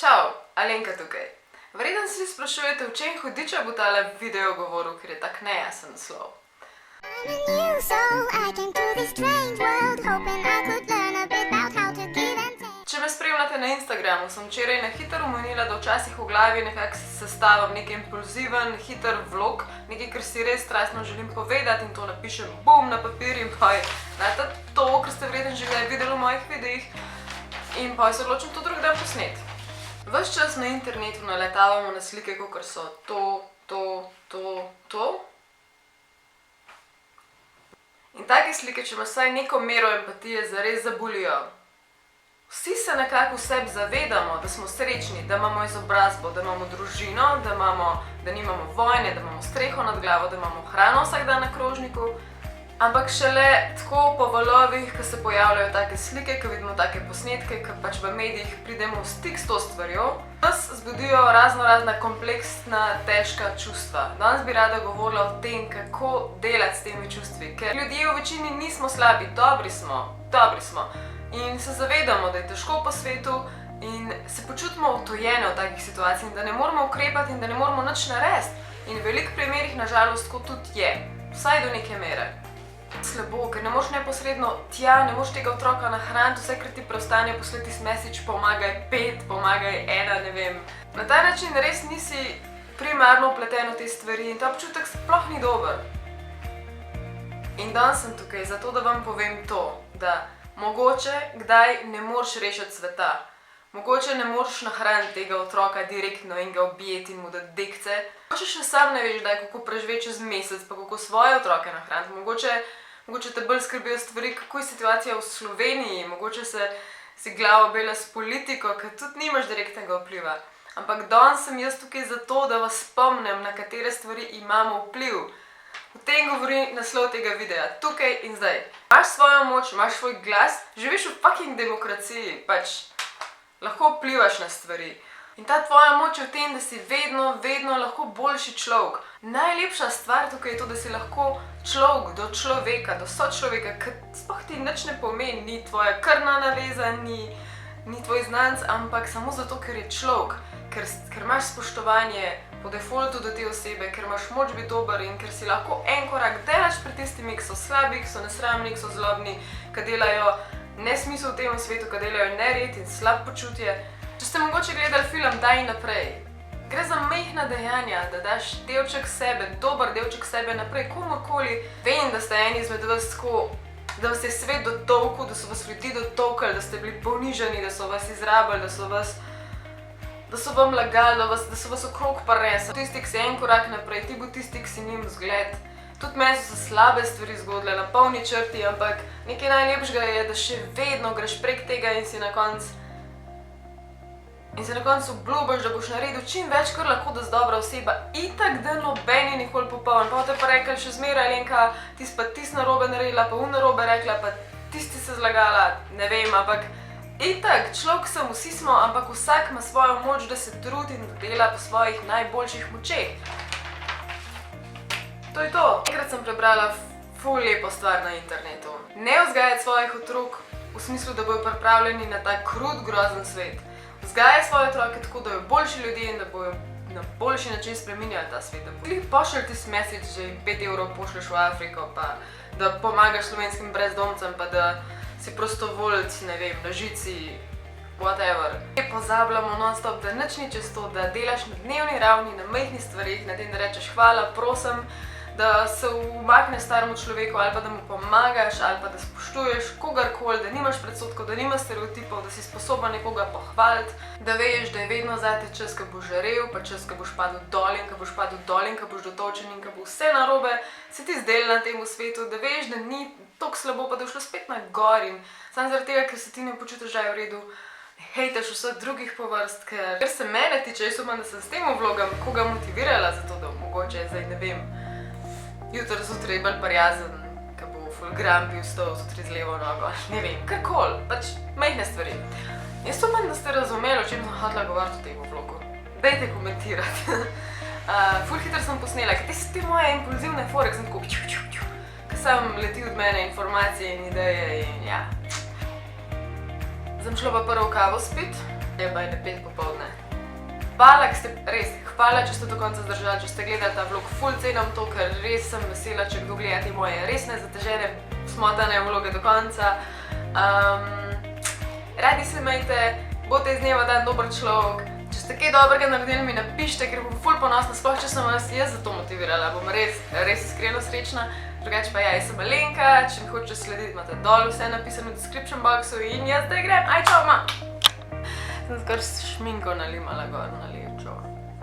Čau, Alenka tukaj. Verjetno se sprašujete, v čem hudiča bo tale video govoril, ker je tak nejasen naslov. Če me spremljate na Instagramu, sem včeraj na hitro omenila, da včasih v glavi nekako sestavim nek impulziven, hiter vlog, nekaj, kar si res strastno želim povedati in to napišem bum na papir in pa je to, kar ste verjetno že kdaj videli v mojih videih in pa se odločim to drug dan posneti. Ves čas na internetu naletavamo na slike, kakor so to. In take slike, če imaš vsaj neko mero empatije, zares zabolijo. Vsi se nekako v sebi zavedamo, da smo srečni, da imamo izobrazbo, da imamo družino, da nimamo vojne, da imamo streho nad glavo, da imamo hrano vsak dan na krožniku. Ampak šele tako po valovih, ko se pojavljajo take slike, ko vidimo take posnetke, ko pač v medijih pridemo v stik s to stvarjo, nas zbudijo razna kompleksna, težka čustva. Danes bi rada govorila o tem, kako delati s temi čustvi, ker ljudje v večini nismo slabi, dobri smo. In se zavedamo, da je težko po svetu in se počutimo utojene v takih situacijah, da ne moramo ukrepati in da ne moramo nič narediti. In v velikih primerih, nažalost, kot tudi je. Vsaj do neke mere. Slabo, ker ne moreš neposredno tja, ne moreš tega otroka nahraniti, vse, kar ti preostane, poslati message, pomagaj 5, pomagaj 1, ne vem. Na ta način res nisi primarno vpleten v te stvari in ta občutek sploh ni dober. In danes sem tukaj zato, da vam povem to, da mogoče kdaj ne moreš rešiti sveta. Mogoče ne moreš nahraniti tega otroka direktno in ga objeti in mu dati dekce. Mogoče še sam ne veš, kako preživeti čez mesec, pa kako svoje otroke nahraniti. Mogoče te bolj skrbijo stvari, kako je situacija v Sloveniji, mogoče si glavo bela s politiko, ker tudi nimaš direktnega vpliva. Ampak danes sem jaz tukaj zato, da vas spomnim, na katere stvari imamo vpliv. O tem govori naslov tega videa, tukaj in zdaj. Imaš svojo moč, imaš svoj glas, živiš v fucking demokraciji, pač lahko vplivaš na stvari. In ta tvoja moč je v tem, da si vedno lahko boljši človek. Najlepša stvar tukaj je to, da si lahko človek do človeka, do sočloveka, ker sploh ti nič ne pomeni, ni tvoja krvna naveza, ni tvoj znanc, ampak samo zato, ker je človek, ker imaš spoštovanje po defaultu do te osebe, ker imaš moč biti dober in ker si lahko en korak delaš pred tistimi, ki so slabi, ki so nesramni, ki so zlobni, ki delajo nesmisel v tem svetu, ki delajo nered in slab počutje. Če ste mogoče gledali film Daj naprej, gre za majhna dejanja, da daš delček sebe, dober delček sebe naprej, komorkoli. Vem, da ste eni izmed vas tako, da vas je svet dotolkal, da so vas ljudi dotolkali, da ste bili ponižani, da so vas izrabili, da so vam lagali, da so vas okrog prinesli. Tisti, ki si en korak naprej, ti bo tisti, ki si njim zgled. Tudi meni so se slabe stvari zgodile na polni črti, ampak nekaj najlepšega je, da še vedno greš prek tega in si na koncu obljubiš, da boš naredil čim več, kar lahko, da si dobra oseba. Itak, da noben je nikoli popoln. Pa te pa rekli še zmeraj, Alenka, ti si pa tisti narobe naredila, pa narobe rekla, pa tisti se zlagala, ne vem, ampak itak, človek sem, vsi smo, ampak vsak ima svojo moč, da se trudi in da dela po svojih najboljših močeh. To je to. Enkrat sem prebrala ful lepo stvar na internetu. Ne vzgajati svojih otrok v smislu, da bojo pripravljeni na ta krut, grozen svet. Vzgajaj svoje otroke tako, da bojo boljši ljudje in da bojo na boljši način spreminjali ta svet. Pošelj ti message, že 5 evrov pošlješ v Afriko, pa da pomagaš slovenskim brezdomcem, pa da si prostovoljec, ne vem, na žici, whatever. Pozabljamo non-stop, da nič ni čez to, da delaš na dnevni ravni, na majhnih stvarih, na tem, da rečeš hvala, prosim, da se umakneš staremu človeku ali pa da mu pomagaš ali pa da spoštuješ kogarkoli, da nimaš predsodkov, da nimaš stereotipov, da si sposoben nekoga pohvaliti, da veš, da je vedno zate čas, ko boš žarel, pa čas, ko boš padel dol in ko boš dotolčen in ko bo vse narobe, se ti zdelo na tem svetu, da veš, da ni toliko slabo, pa da je šlo spet na gor in samo zaradi tega, ker se ti ne počutiš, da je v redu, hejtaš vseh drugih po vrst, ker se mene tiče, jaz upam, da sem s tem vlogom koga motivirala za to, da mogoče zdaj ne vem, jutri zjutraj bolj prijazen, ko bo ful grampi vstal zjutraj z levo nogo, ne vem, karkoli, pač majhne stvari. Jaz upam, da ste razumeli, o čem sem hotela govoriti v tem vlogu. Dajte komentirati. Ful hitro sem posnela, ker te moje impulzivne fore, sem tako ker sam leti od mene informacije in ideje in ja. Sem šla pa prvo kavo spit, Je pa je 5 popoldne. Hvala, hvala, če ste do konca zdržali, če ste gledali ta vlog. Ful cenim to, ker res sem vesela, če kdo gledate moje res nezatežene, smotane vloge do konca. Radi se imejte, bote iz dneva dan dober človek. Če ste kaj dobrega naredili, mi napišite, ker bom ful ponosna, sploh če sem vas jaz za to motivirala. Bom res iskreno srečna. Drugače pa jaz sem Alenka, če mi hočete slediti, imate dol vse napisano v description boxu in jaz zdaj grem. Aj, čau, ma! Sem skor šminko nalimala gor,